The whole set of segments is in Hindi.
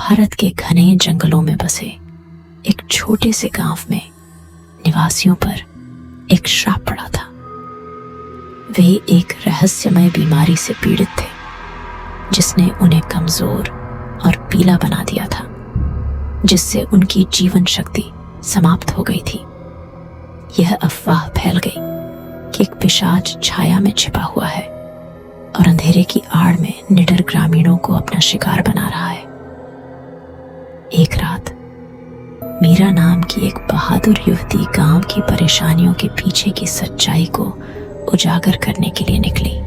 भारत के घने जंगलों में बसे एक छोटे से गांव में निवासियों पर एक श्राप पड़ा था। वे एक रहस्यमय बीमारी से पीड़ित थे जिसने उन्हें कमजोर और पीला बना दिया था, जिससे उनकी जीवन शक्ति समाप्त हो गई थी। यह अफवाह फैल गई कि एक पिशाच छाया में छिपा हुआ है और अंधेरे की आड़ में निडर ग्रामीणों को अपना शिकार बना रहा है। एक रात मीरा नाम की एक बहादुर युवती गांव की परेशानियों के पीछे की सच्चाई को उजागर करने के लिए निकली।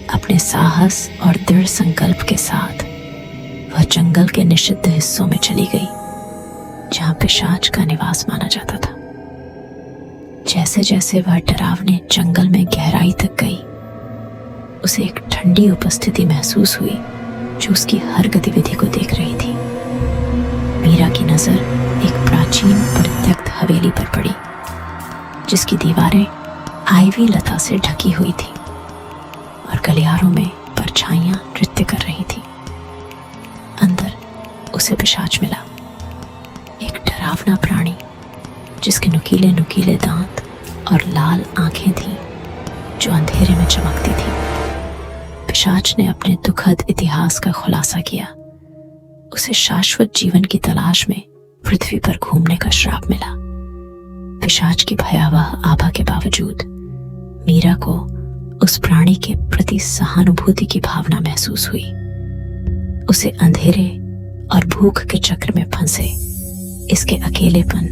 अपने साहस और दृढ़ संकल्प के साथ वह जंगल के निषिद्ध हिस्सों में चली गई जहां पिशाच का निवास माना जाता था। जैसे जैसे वह डरावने जंगल में गहराई तक गई, उसे एक ठंडी उपस्थिति महसूस हुई जो उसकी हर गतिविधि को देख रही थी। मीरा की नजर एक प्राचीन परित्यक्त हवेली पर पड़ी जिसकी दीवारें आईवी लता से ढकी हुई थी और गलियारों में परछाइयां नृत्य कर रही थी। अंदर उसे पिशाच मिला, एक डरावना प्राणी जिसके नुकीले नुकीले दांत और लाल आंखें थीं जो अंधेरे में चमकती थी। पिशाच ने अपने दुखद इतिहास का खुलासा किया। उसे शाश्वत जीवन की तलाश में पृथ्वी पर घूमने का श्राप मिला। पिशाच की भयावह आभा के बावजूद मीरा को उस प्राणी के प्रति सहानुभूति की भावना महसूस हुई। उसे अंधेरे और भूख के चक्र में फंसे इसके अकेलेपन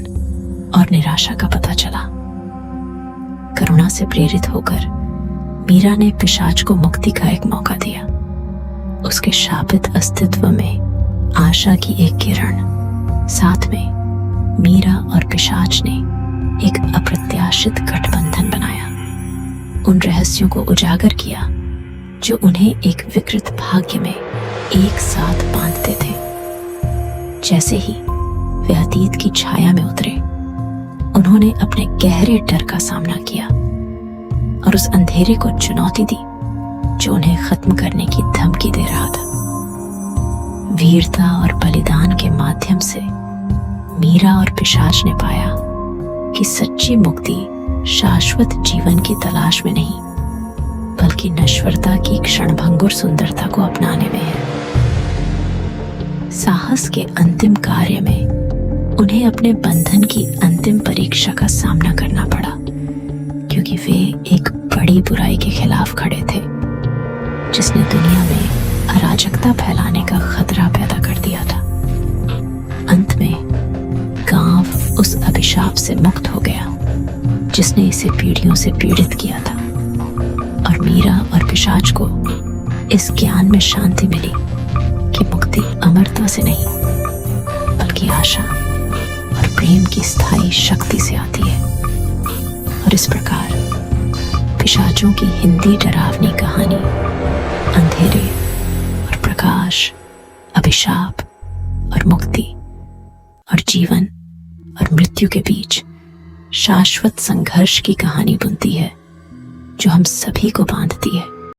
और निराशा का पता चला। करुणा से प्रेरित होकर मीरा ने पिशाच को मुक्ति का एक मौका दिया। उसके शापित अस्तित्व में आशा की एक किरण। साथ में मीरा और पिशाच ने एक अप्रत्याशित गठबंधन बनाया, उन रहस्यों को उजागर किया जो उन्हें एक विकृत भाग्य में एक साथ बांधते थे। जैसे ही वे अतीत की छाया में उतरे, उन्होंने अपने गहरे डर का सामना किया और उस अंधेरे को चुनौती दी जो उन्हें खत्म करने की धमकी दे रहा था। वीरता और बलिदान के माध्यम से मीरा और पिशाच ने पाया कि सच्ची मुक्ति शाश्वत जीवन की तलाश में नहीं, बल्कि नश्वरता की क्षणभंगुर सुंदरता को अपनाने में है। साहस के अंतिम कार्य में उन्हें अपने बंधन की अंतिम परीक्षा का सामना करना पड़ा, क्योंकि वे एक बड़ी बुराई के खिलाफ खड़े थे जिसने दुनिया में अराजकता फैलाने का खतरा पैदा कर दिया था। अंत में गांव उस अभिशाप से मुक्त हो गया जिसने इसे पीढ़ियों से पीड़ित किया था, और मीरा और पिशाच को इस ज्ञान में शांति मिली कि मुक्ति अमरता से नहीं, बल्कि आशा और प्रेम की स्थायी शक्ति से आती है। और इस प्रकार पिशाचों की हिंदी डरावनी कहानी अंधेरे और प्रकाश, अभिशाप और मुक्ति, और जीवन और मृत्यु के बीच शाश्वत संघर्ष की कहानी बुनती है जो हम सभी को बांधती है।